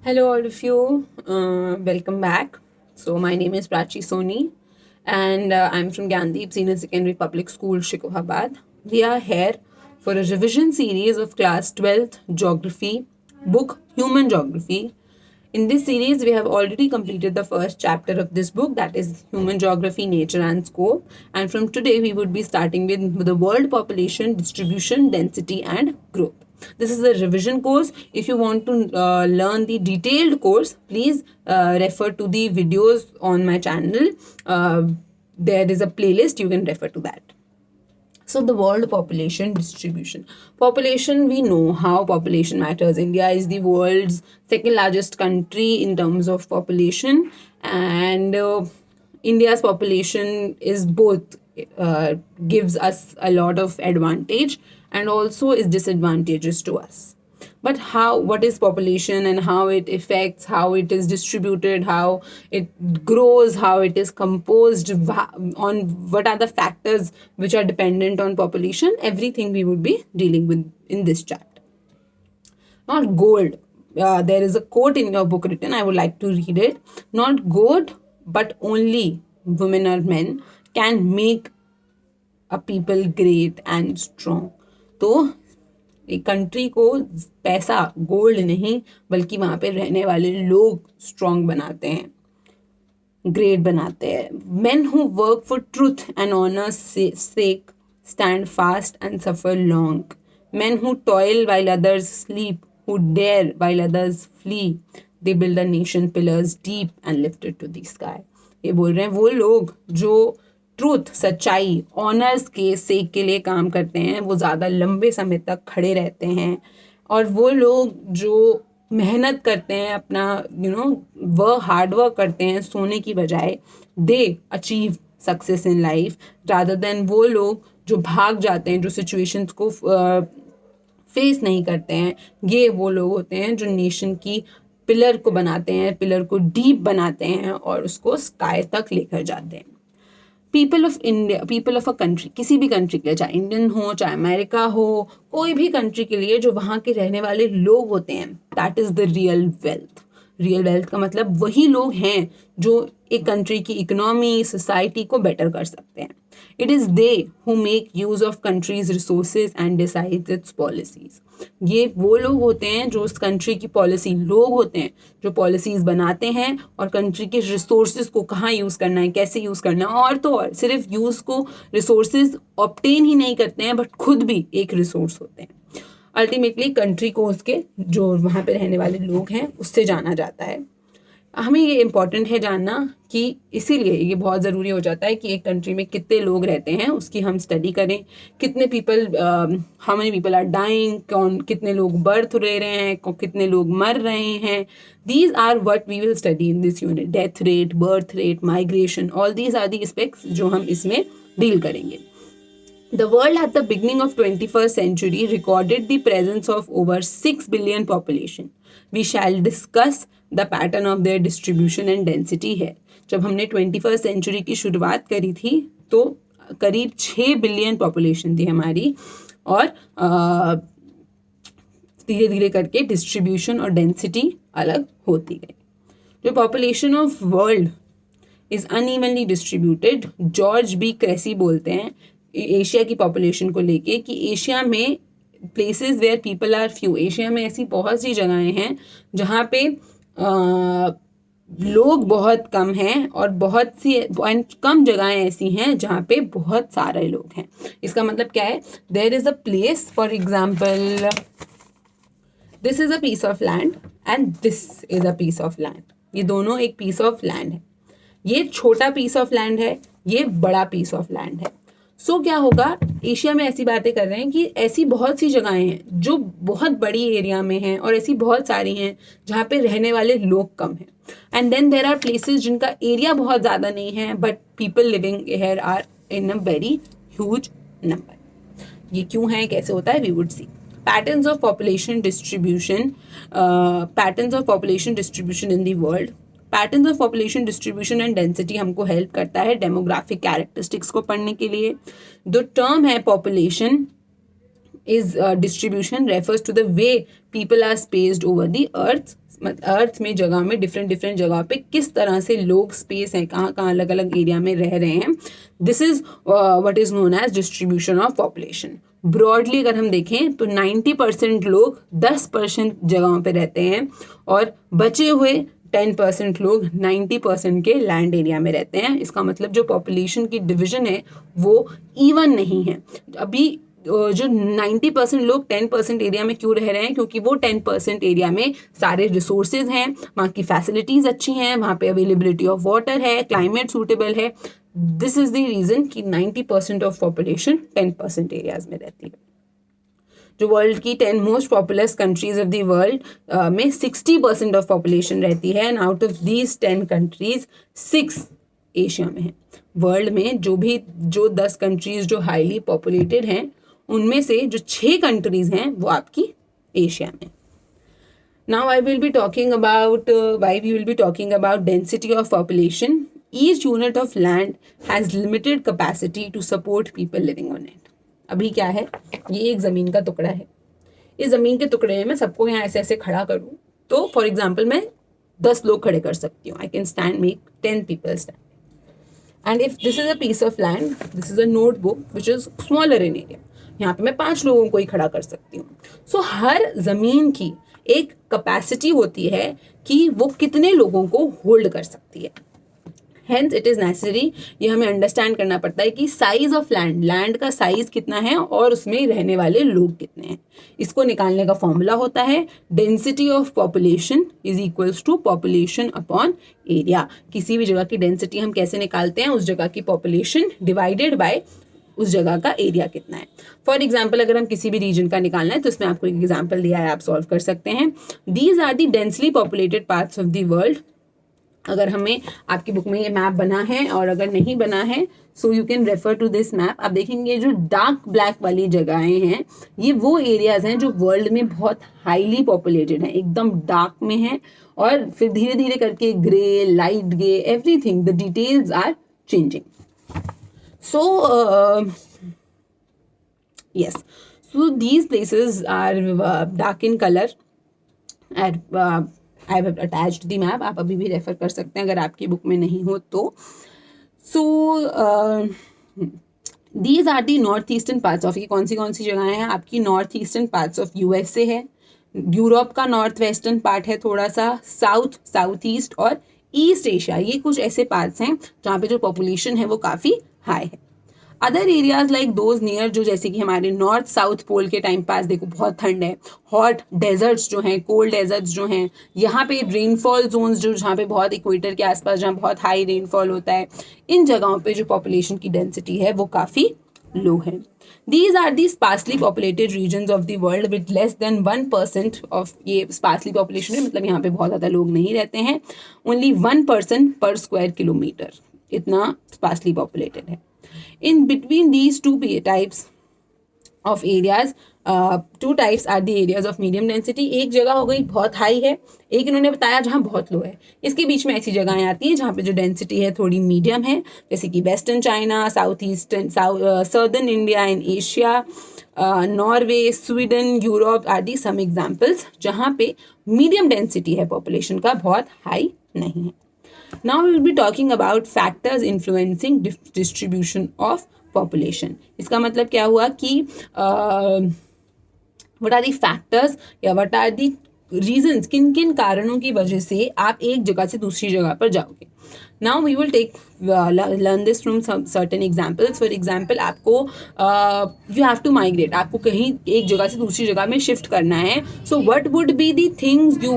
Hello, all of you. Welcome back. So, my name is Prachi Soni, and I'm from Gandhi Senior Secondary Public School, Shikohabad. We are here for a revision series of Class 12th Geography, book Human Geography. In this series, we have already completed the first chapter of this book, that is Human Geography, Nature and Scope. And from today, we would be starting with the world population, distribution, density, and growth. This is a revision course. If you want to learn the detailed course, please refer to the videos on my channel. There is a playlist, you can refer to that. So the world population distribution. Population, we know how population matters. India is the world's second largest country in terms of population, and India's population is both gives us a lot of advantage and also is disadvantageous to us. But how, what is population and how it affects, how it is distributed, how it grows, how it is composed, on what are the factors which are dependent on population, everything we would be dealing with in this chapter. Not gold. There is a quote in your book written, I would like to read it. Not gold, but only women or men can make a people great and strong. तो एक country को पैसा, gold नहीं, बल्कि वहां पे रहने वाले लोग स्ट्रॉन्ग बनाते हैं, ग्रेट बनाते हैं. Men who work for truth and honor's sake stand fast and suffer long. Men who toil while others sleep, who dare while others flee, they build a nation pillars deep and lift it to the sky. ये बोल रहे हैं वो लोग जो truth, सच्चाई, honours के सेक के लिए काम करते हैं, वो ज़्यादा लंबे समय तक खड़े रहते हैं. और वो लोग जो मेहनत करते हैं, अपना वो हार्ड वर्क करते हैं सोने की बजाय, they achieve success in life rather than वो लोग जो भाग जाते हैं, जो सिचुएशंस को फेस नहीं करते हैं. ये वो लोग होते हैं जो नेशन की पिलर को बनाते हैं, पिलर को डीप बनाते हैं और उसको स्काई तक लेकर जाते हैं. People of India, people of a country, किसी भी कंट्री के लिए, चाहे इंडियन हो, चाहे अमेरिका हो, कोई भी कंट्री के लिए जो वहाँ के रहने वाले लोग होते हैं, that is the real wealth. Real wealth का मतलब वही लोग हैं जो एक कंट्री की इकोनॉमी, सोसाइटी को बेटर कर सकते हैं. It is they who make use of countries resources and decides it's policies. ये वो लोग होते हैं जो उस कंट्री की पॉलिसी, लोग होते हैं जो पॉलिसीज बनाते हैं और कंट्री के रिसोर्सेज को कहाँ यूज़ करना है, कैसे यूज़ करना है, और तो और सिर्फ यूज़ को, रिसोर्सेज ऑब्टेन ही नहीं करते हैं बट खुद भी एक रिसोर्स होते हैं. अल्टीमेटली कंट्री को उसके जो वहाँ पे रहने वाले लोग हैं उससे जाना जाता है. हमें ये इम्पॉर्टेंट है जानना कि इसीलिए ये बहुत ज़रूरी हो जाता है कि एक कंट्री में कितने लोग रहते हैं उसकी हम स्टडी करें. कितने people, how many people are dying, कौन कितने लोग बर्थ ले रहे हैं, कितने लोग मर रहे हैं. These are what we will study in this unit. Death rate, birth rate, migration, all these are the aspects जो हम इसमें डील करेंगे. The world at the beginning of 21st century recorded the presence of over 6 billion population. We shall discuss the pattern of their distribution and density है. जब हमने 21st century की शुरुआत करी थी तो करीब 6 बिलियन पॉपुलेशन थी हमारी, और धीरे धीरे करके डिस्ट्रीब्यूशन और डेंसिटी अलग होती गई. जो population of world is unevenly distributed, George B Cressey बोलते हैं एशिया की पॉपुलेशन को लेके कि एशिया में places where people are few, Asia में ऐसी बहुत सी जगहें हैं जहाँ पे लोग बहुत कम हैं और बहुत सी कम जगहें ऐसी हैं जहाँ पे बहुत सारे लोग हैं. इसका मतलब क्या है? There is a place, for example this is a piece of land and this is a piece of land. ये दोनों एक पीस ऑफ लैंड है. ये छोटा पीस ऑफ लैंड है, ये बड़ा पीस ऑफ लैंड है. सो क्या होगा, एशिया में ऐसी बातें कर रहे हैं कि ऐसी बहुत सी जगहें हैं जो बहुत बड़ी एरिया में हैं और ऐसी बहुत सारी हैं जहाँ पे रहने वाले लोग कम हैं. And then there are places जिनका एरिया बहुत ज़्यादा नहीं है but people living here are in a very huge number. ये क्यों है, कैसे होता है, we would see. Patterns of population distribution, patterns of population distribution in the world. Patterns of population distribution and density हमको हेल्प करता है demographic characteristics को पढ़ने के लिए. जो टर्म है population is distribution refers to the way people are spaced over the earth's earth में जगह में डिफरेंट डिफरेंट जगह पे किस तरह से लोग स्पेस हैं, कहाँ कहाँ अलग अलग एरिया में रह रहे हैं. This is what is known as distribution of population. Broadly अगर हम देखें तो 90% लोग 10% जगहों पे रहते हैं और बचे हुए 10% लोग 90% के लैंड एरिया में रहते हैं. इसका मतलब जो पॉपुलेशन की डिवीजन है वो इवन नहीं है. अभी जो 90% लोग 10% एरिया में क्यों रह रहे हैं, क्योंकि वो 10% एरिया में सारे रिसोर्सेज हैं, वहाँ की फैसिलिटीज़ अच्छी हैं, वहाँ पे अवेलेबिलिटी ऑफ वाटर है, क्लाइमेट सूटेबल है. दिस इज द रीज़न कि 90% ऑफ पॉपुलेशन 10% एरियाज में रहती है. जो वर्ल्ड की 10 most populous countries of the world में 60% ऑफ पॉपुलेशन रहती है. And out of these 10 countries 6 Asia में है. वर्ल्ड में जो 10 कंट्रीज जो हाईली पॉपुलेटेड हैं उनमें से जो 6 कंट्रीज हैं वो आपकी एशिया में. Now I will be talking about why we will be talking about density of population. Each unit of land has limited capacity to support people living on it. अभी क्या है, ये एक ज़मीन का टुकड़ा है. इस ज़मीन के टुकड़े में मैं सबको यहाँ ऐसे ऐसे खड़ा करूँ तो फॉर एग्जाम्पल मैं 10 लोग खड़े कर सकती हूँ. I can stand make 10 people stand. And if this is a piece of land, this is a notebook which is smaller in area, यहाँ पे मैं 5 लोगों को ही खड़ा कर सकती हूँ. सो हर ज़मीन की एक कैपेसिटी होती है कि वो कितने लोगों को होल्ड कर सकती है. हेंस इट इज़ नेसेसरी, ये हमें अंडरस्टैंड करना पड़ता है कि साइज ऑफ लैंड का साइज कितना है और उसमें रहने वाले लोग कितने हैं. इसको निकालने का फॉर्मूला होता है density of population is equals to population upon area. किसी भी जगह की डेंसिटी हम कैसे निकालते हैं, उस जगह की पॉपुलेशन डिवाइडेड बाय उस जगह का एरिया कितना है. फॉर एग्जाम्पल अगर हम किसी भी रीजन का निकालना है तो इसमें आपको एक एग्जाम्पल दिया है, आप सॉल्व कर सकते हैं. These are the densely populated parts of the world. अगर हमें आपकी बुक में ये मैप बना है और अगर नहीं बना है so you can refer to this map. आप देखेंगे जो डार्क ब्लैक वाली जगहें हैं ये वो एरियाज हैं जो वर्ल्ड में बहुत हाईली पॉपुलेटेड हैं, एकदम डार्क में हैं. और फिर धीरे धीरे करके grey, light grey, everything the details are changing. So, yes, so these places are dark in color. And I have attached the map. आप अभी भी रेफर कर सकते हैं अगर आपकी बुक में नहीं हो तो. So, these are the north eastern parts of, ये कौन सी जगहें हैं आपकी north eastern parts of USA है, यूरोप का नॉर्थ वेस्टर्न पार्ट है थोड़ा सा, साउथ ईस्ट और ईस्ट एशिया, ये कुछ ऐसे पार्ट्स हैं जहाँ पे जो पॉपुलेशन है वो काफ़ी हाई है. Other areas like those near, जो जैसे कि हमारे नॉर्थ साउथ पोल के टाइम पास देखो बहुत ठंड है, हॉट डेजर्ट्स जो हैं, कोल्ड डेजर्ट्स जो हैं, यहाँ पे रेनफॉल जोन्स जो जहाँ पे बहुत इक्वेटर के आसपास जहाँ बहुत हाई रेनफॉल होता है, इन जगहों पे जो पॉपुलेशन की डेंसिटी है वो काफ़ी लो है. These are the sparsely populated regions of the world with less than 1% of, ये sparsely population है मतलब यहाँ पे बहुत ज़्यादा लोग नहीं रहते हैं, only 1 person per square kilometer, इतना sparsely populated है. In between these two types of areas, two types are the areas of medium density. एक जगह हो गई बहुत हाई है, एक इन्होंने बताया जहाँ बहुत लो है. इसके बीच में ऐसी जगहें आती हैं जहाँ पे जो डेंसिटी है थोड़ी मीडियम है, जैसे कि western China, southern India and Asia, Norway, Sweden, Europe are the some examples जहाँ पे मीडियम डेंसिटी है पॉपुलेशन का, बहुत हाई नहीं है. Now we will be talking about factors influencing distribution of population. इसका मतलब क्या हुआ कि what are the factors या what are the reasons, किन किन कारणों की वजह से आप एक जगह से दूसरी जगह पर जाओगे. Now we will learn this from some certain examples. For example, आपको you have to migrate, आपको कहीं एक जगह से दूसरी जगह में शिफ्ट करना है. So what would be the things you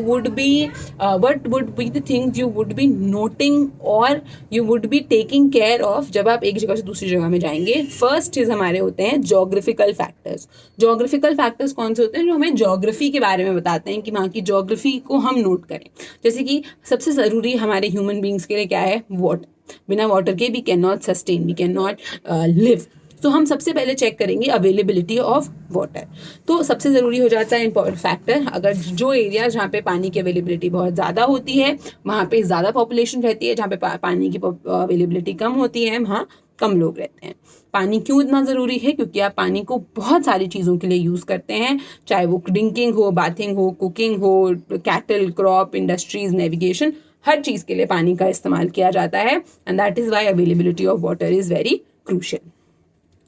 would be noting or you would be taking care of जब आप एक जगह से दूसरी जगह में जाएंगे. फर्स्ट चीज़ हमारे होते हैं जोग्राफिकल फैक्टर्स. जोग्राफिकल फैक्टर्स कौन से होते हैं, जो हमें जोग्राफी के बारे में बताते हैं कि वहाँ की जोग्राफी को हम नोट करें. जैसे कि सबसे ज़रूरी हमारे ह्यूमन बींग्स के लिए क्या है, वाटर. बिना वाटर के we can not sustain, we can not live. तो हम सबसे पहले चेक करेंगे अवेलेबिलिटी ऑफ वाटर. तो सबसे ज़रूरी हो जाता है इम्पॉर्टेंट फैक्टर, अगर जो एरिया जहाँ पे पानी की अवेलेबिलिटी बहुत ज़्यादा होती है वहाँ पे ज़्यादा पॉपुलेशन रहती है, जहाँ पे पानी की अवेलेबिलिटी कम होती है वहाँ कम लोग रहते हैं। पानी क्यों इतना ज़रूरी है? क्योंकि आप पानी को बहुत सारी चीज़ों के लिए यूज़ करते हैं, चाहे वो ड्रिंकिंग हो, बाथिंग हो, कुकिंग हो, कैटल, क्रॉप, इंडस्ट्रीज, नेविगेशन, हर चीज़ के लिए पानी का इस्तेमाल किया जाता है। And that is Y availability of water is very crucial.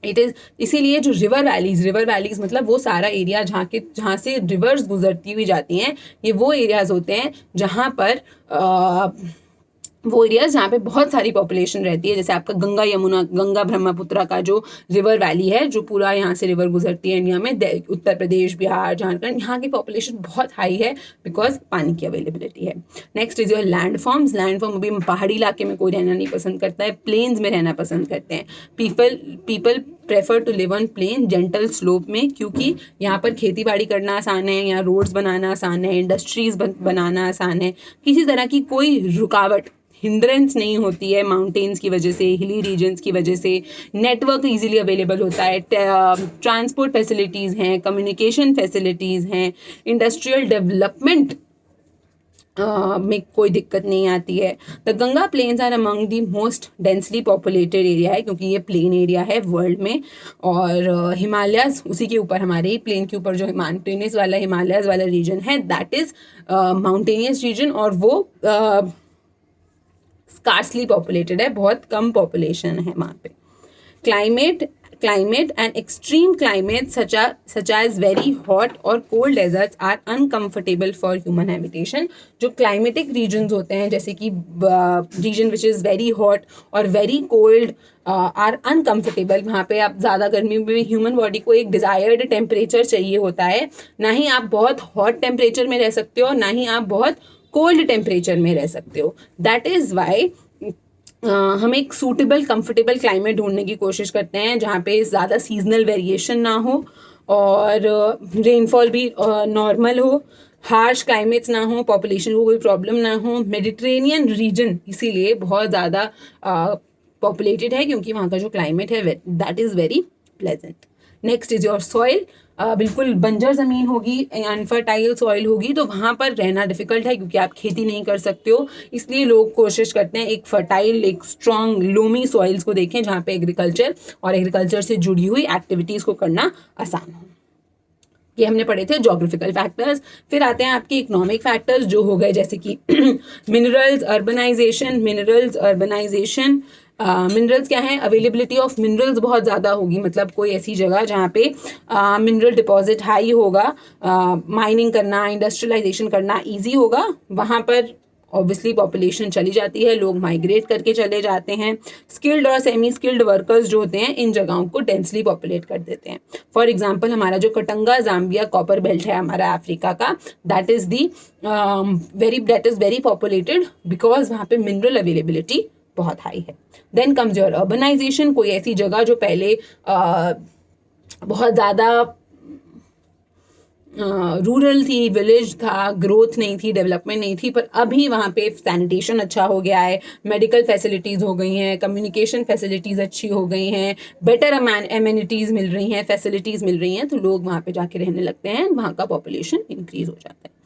It is इसीलिए जो रिवर वैलीज मतलब वो सारा एरिया जहाँ से रिवर्स गुजरती हुई जाती हैं, ये वो एरियाज होते हैं जहाँ पर वो एरियाज जहाँ पे बहुत सारी पॉपुलेशन रहती है। जैसे आपका गंगा ब्रह्मपुत्रा का जो रिवर वैली है, जो पूरा यहाँ से रिवर गुजरती है इंडिया में, उत्तर प्रदेश, बिहार, झारखंड, यहाँ की पॉपुलेशन बहुत हाई है बिकॉज पानी की अवेलेबिलिटी है। Next is your land forms. Land form अभी पहाड़ी इलाके में कोई रहना नहीं पसंद करता है, प्लेन्स में रहना पसंद करते हैं। People prefer to live on plain gentle slope में, क्योंकि यहाँ पर खेती बाड़ी करना आसान है, यहाँ रोड्स बनाना आसान है, इंडस्ट्रीज बनाना आसान है, किसी तरह की कोई रुकावट, हिंड्रेंस नहीं होती है माउंटेन्स की वजह से, हिली रीजन्स की वजह से। नेटवर्क इजीली अवेलेबल होता है, ट्रांसपोर्ट फैसिलिटीज़ हैं, कम्युनिकेशन फैसिलिटीज़ हैं, इंडस्ट्रियल डेवलपमेंट में कोई दिक्कत नहीं आती है। The Ganga plains are among the most densely populated area है, क्योंकि ये प्लेन एरिया है वर्ल्ड में। और हिमालयाज उसी के ऊपर, हमारे ही प्लेन के ऊपर जो माउंटेनियस वाला हिमालयाज वाला रीजन है, दैट इज़ माउंटेनियस रीजन, और वो स्कार्सली पॉपुलेटेड है, बहुत कम पॉपुलेशन है वहाँ पे। Climate and extreme climates such as very hot or cold deserts are uncomfortable for human habitation. जो climatic regions होते हैं, जैसे कि region which is very hot और very cold are uncomfortable, वहाँ पे आप ज़्यादा गर्मी में भी ह्यूमन बॉडी को एक डिज़ायर्ड टेम्परेचर चाहिए होता है। ना ही आप बहुत हॉट टेम्परेचर में रह सकते हो, ना ही आप बहुत कोल्ड टेम्परेचर में रह सकते हो। दैट इज़ वाई हम एक सूटेबल कंफर्टेबल क्लाइमेट ढूंढने की कोशिश करते हैं, जहाँ पे ज़्यादा सीजनल वेरिएशन ना हो और रेनफॉल भी नॉर्मल हो, हार्श क्लाइमेट्स ना हो, पॉपुलेशन को कोई प्रॉब्लम ना हो। मेडिटेरेनियन रीजन इसीलिए बहुत ज़्यादा पॉपुलेटेड है, क्योंकि वहाँ का जो क्लाइमेट है that is very pleasant. Next is your soil. बिल्कुल बंजर ज़मीन होगी, अनफर्टाइल सॉइल होगी, तो वहाँ पर रहना डिफ़िकल्ट है, क्योंकि आप खेती नहीं कर सकते हो। इसलिए लोग कोशिश करते हैं एक फर्टाइल, एक स्ट्रॉन्ग लोमी सॉइल्स को देखें, जहाँ पे एग्रीकल्चर से जुड़ी हुई एक्टिविटीज़ को करना आसान हो। ये हमने पढ़े थे ज्योग्राफिकल फैक्टर्स। फिर आते हैं आपके इकोनॉमिक फैक्टर्स, जो हो गए जैसे कि मिनरल्स अर्बनाइजेशन। मिनरल्स क्या है? अवेलेबिलिटी ऑफ मिनरल्स बहुत ज़्यादा होगी, मतलब कोई ऐसी जगह जहाँ पे मिनरल डिपॉजिट हाई होगा, माइनिंग करना, इंडस्ट्रियलाइजेशन करना ईजी होगा, वहाँ पर ऑब्वियसली पॉपुलेशन चली जाती है, लोग माइग्रेट करके चले जाते हैं। स्किल्ड और सेमी स्किल्ड वर्कर्स जो होते हैं, इन जगहों को डेंसली पॉपुलेट कर देते हैं। फॉर एग्जांपल हमारा जो कटंगा जाम्बिया कॉपर बेल्ट है हमारा अफ्रीका का, that is very populated because वहाँ पे मिनरल अवेलेबिलिटी बहुत हाई है। Then comes your urbanisation. कोई ऐसी जगह जो पहले बहुत ज़्यादा रूरल थी, विलेज था, ग्रोथ नहीं थी, डेवलपमेंट नहीं थी, पर अभी वहाँ पे सैनिटेशन अच्छा हो गया है, मेडिकल फैसिलिटीज़ हो गई हैं, कम्युनिकेशन फैसिलिटीज़ अच्छी हो गई हैं, बेटर एमेनिटीज़ मिल रही हैं, फैसिलिटीज़ मिल रही हैं, तो लोग वहाँ पे जाके रहने लगते हैं, वहाँ का पॉपुलेशन इंक्रीज़ हो जाता है।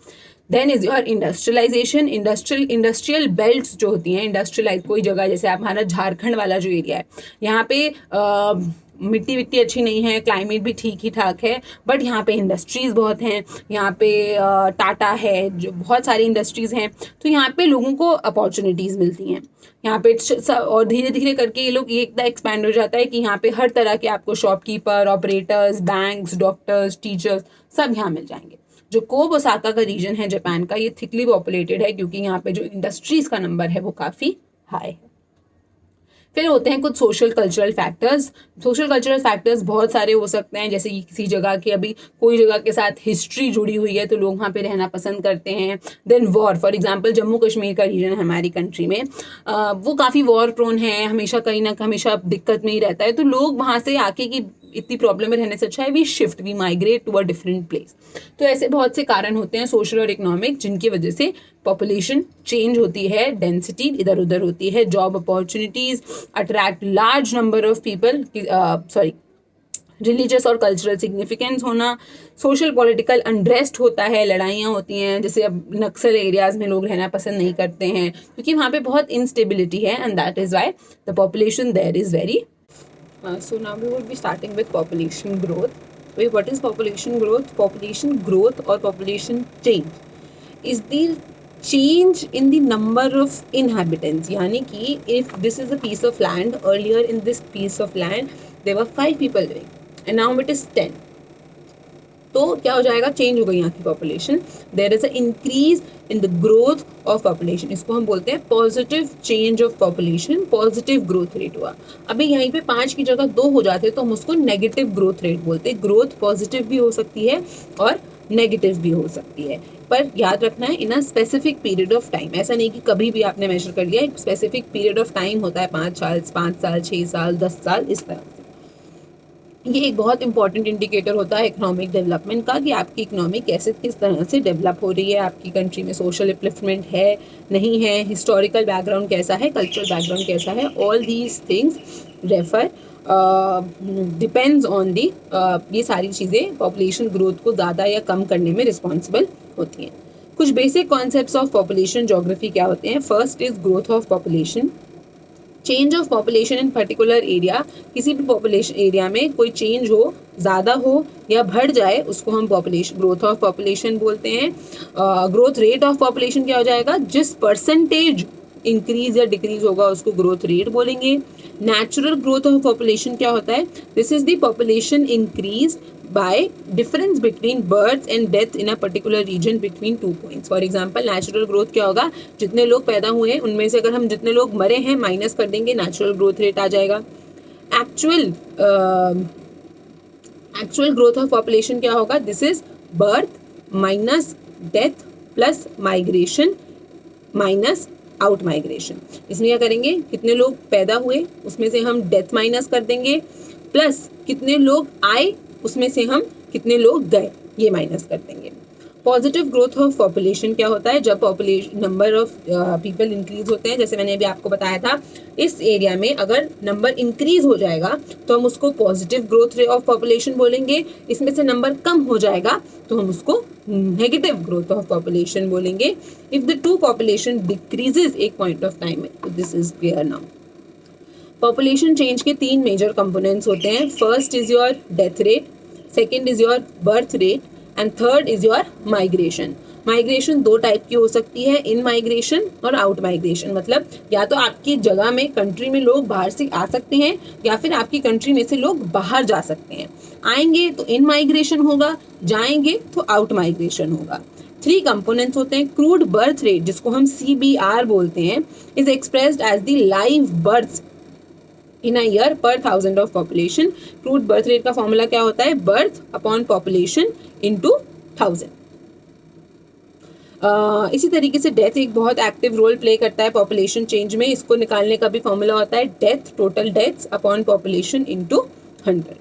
Then is your industrialisation. Industrial belts जो होती हैं, इंडस्ट्रियलाइज कोई जगह, जैसे हमारा झारखंड वाला जो एरिया है, यहाँ पे मिट्टी विट्टी अच्छी नहीं है, क्लाइमेट भी ठीक ही ठाक है, बट यहाँ पे इंडस्ट्रीज़ बहुत हैं, यहाँ पे टाटा है, जो बहुत सारी इंडस्ट्रीज़ हैं, तो यहाँ पे लोगों को अपॉर्चुनिटीज़ मिलती हैं यहाँ पे। और धीरे धीरे करके ये लोग ये इतना एक्सपैंड हो जाता है कि यहाँ पे हर तरह के आपको shopkeeper, operators, banks, doctors, teachers सब यहाँ मिल जाएंगे। जो कोब ओसाका का रीजन है जापान का, ये थिकली पॉपुलेटेड है, क्योंकि यहाँ पे जो इंडस्ट्रीज़ का नंबर है वो काफ़ी हाई है। फिर होते हैं कुछ सोशल कल्चरल फैक्टर्स बहुत सारे हो सकते हैं, जैसे कि किसी जगह की अभी कोई जगह के साथ हिस्ट्री जुड़ी हुई है, तो लोग वहाँ पे रहना पसंद करते हैं। Then war, for example Jammu Kashmir का रीजन है हमारी कंट्री में, वो काफ़ी वॉर प्रोन है, हमेशा दिक्कत में ही रहता है, तो लोग वहाँ से आके कि इतनी प्रॉब्लम में रहने से अच्छा है we migrate to a different place. तो ऐसे बहुत से कारण होते हैं सोशल और इकोनॉमिक, जिनकी वजह से पॉपुलेशन चेंज होती है, डेंसिटी इधर उधर होती है, job opportunities attract large number of people, religious और कल्चरल सिग्निफिकेंस होना, सोशल पॉलिटिकल अनरेस्ट होता है, लड़ाइयाँ होती हैं, जैसे अब नक्सल एरियाज़ में लोग रहना पसंद नहीं करते हैं, क्योंकि वहाँ पे बहुत इंस्टेबिलिटी है, and that is why the population there is very So now we would be starting with population growth. Wait, what is population growth? Population growth or population change is the change in the number of inhabitants. यानी कि if this is a piece of land, earlier in this piece of land there were 5 people living and now it is 10. तो क्या हो जाएगा, change हो गई यहाँ की population, there is a increase in the growth of population. इसको हम बोलते हैं positive change of population, positive growth rate हुआ. अभी यहीं पे 5 की जगह 2 हो जाते तो हम उसको नेगेटिव ग्रोथ रेट बोलते हैं. ग्रोथ पॉजिटिव भी हो सकती है और नेगेटिव भी हो सकती है, पर याद रखना है in a specific period of time. ऐसा नहीं कि कभी भी आपने मेजर कर लिया, एक स्पेसिफिक पीरियड ऑफ टाइम होता है, 5 साल, 6 साल, 10 साल, इस तरह से. ये एक बहुत इंपॉर्टेंट इंडिकेटर होता है इकोनॉमिक डेवलपमेंट का, कि आपकी इकोनॉमी कैसे, किस तरह से डेवलप हो रही है, आपकी कंट्री में सोशल अपलिफ्टमेंट है नहीं है, हिस्टोरिकल बैकग्राउंड कैसा है, कल्चरल बैकग्राउंड कैसा है. All these things refer depends on the, ये सारी चीज़ें पॉपुलेशन ग्रोथ को ज़्यादा या कम करने में रिस्पॉन्सिबल होती हैं. कुछ basic concepts of population geography क्या होते हैं. First is growth of population. Change of population in particular area, किसी भी पॉपुलेशन एरिया में कोई चेंज हो, ज़्यादा हो या बढ़ जाए, उसको हम पॉपुलेशन, ग्रोथ ऑफ पॉपुलेशन बोलते हैं. ग्रोथ रेट ऑफ पॉपुलेशन क्या हो जाएगा, जिस परसेंटेज इंक्रीज या डिक्रीज होगा उसको ग्रोथ रेट बोलेंगे. नेचुरल ग्रोथ ऑफ पॉपुलेशन क्या होता है, this is the population increase by difference between births and death in a particular region between 2 points. For example, natural growth क्या होगा, जितने लोग पैदा हुए हैं उनमें से अगर हम जितने लोग मरे हैं माइनस कर देंगे, नेचुरल ग्रोथ रेट आ जाएगा. एक्चुअल ग्रोथ ऑफ पॉपुलेशन क्या होगा, this is birth minus death plus migration minus out migration. इसमें क्या करेंगे, कितने लोग पैदा हुए उसमें से हम डेथ माइनस कर देंगे, प्लस कितने लोग आए उसमें से हम कितने लोग गए ये माइनस कर देंगे. पॉजिटिव ग्रोथ ऑफ पॉपुलेशन क्या होता है, जब population number of people increase होते हैं, जैसे मैंने अभी आपको बताया था, इस एरिया में अगर नंबर इंक्रीज हो जाएगा तो हम उसको पॉजिटिव ग्रोथ ऑफ पॉपुलेशन बोलेंगे. इसमें से नंबर कम हो जाएगा तो हम उसको नेगेटिव ग्रोथ ऑफ पॉपुलेशन बोलेंगे. If the two population decreases एक पॉइंट ऑफ टाइम में, this is clear now. Population change के 3 मेजर कंपोनेंट्स होते हैं. First is your death rate, second is your birth rate and third is your migration. Migration 2 type की हो सकती है, इन migration और आउट माइग्रेशन. मतलब या तो आपकी जगह में, कंट्री में लोग बाहर से आ सकते हैं, या फिर आपकी कंट्री में से लोग बाहर जा सकते हैं. आएंगे तो इन माइग्रेशन होगा, जाएंगे तो आउट माइग्रेशन होगा. 3 कंपोनेंट्स होते हैं. क्रूड बर्थ रेट, जिसको हम CBR बोलते हैं, is expressed as the live birth in a year per 1000 of population. Crude birth rate का फॉर्मूला क्या होता है, बर्थ अपॉन पॉपुलेशन इनटू 1000. इसी तरीके से डेथ एक बहुत एक्टिव रोल प्ले करता है पॉपुलेशन चेंज में. इसको निकालने का भी फॉर्मूला होता है death, total deaths upon population into 100.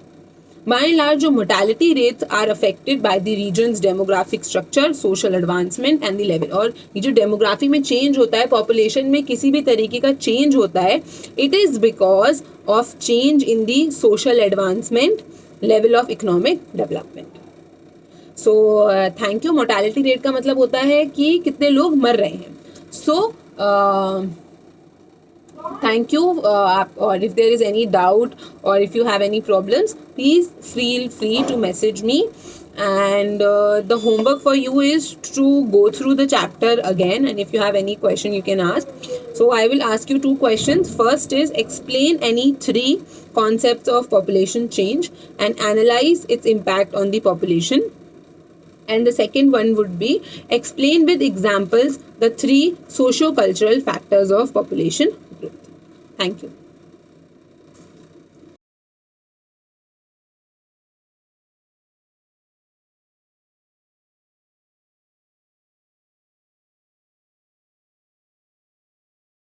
By and large जो mortality rates are affected by the regions demographic structure, social advancement and the level. और ये जो डेमोग्राफी में चेंज होता है, पॉपुलेशन में किसी भी तरीके का चेंज होता है, it is because of change in the social advancement, level of economic development. So thank you. Mortality rate का मतलब होता है कि कितने लोग मर रहे हैं. सो thank you. Or if there is any doubt or if you have any problems, please feel free to message me. And the homework for you is to go through the chapter again, and if you have any question you can ask. So I will ask you 2 questions. First is explain any 3 concepts of population change and analyze its impact on the population. And the second one would be explain with examples the 3 socio-cultural factors of population growth. Thank you.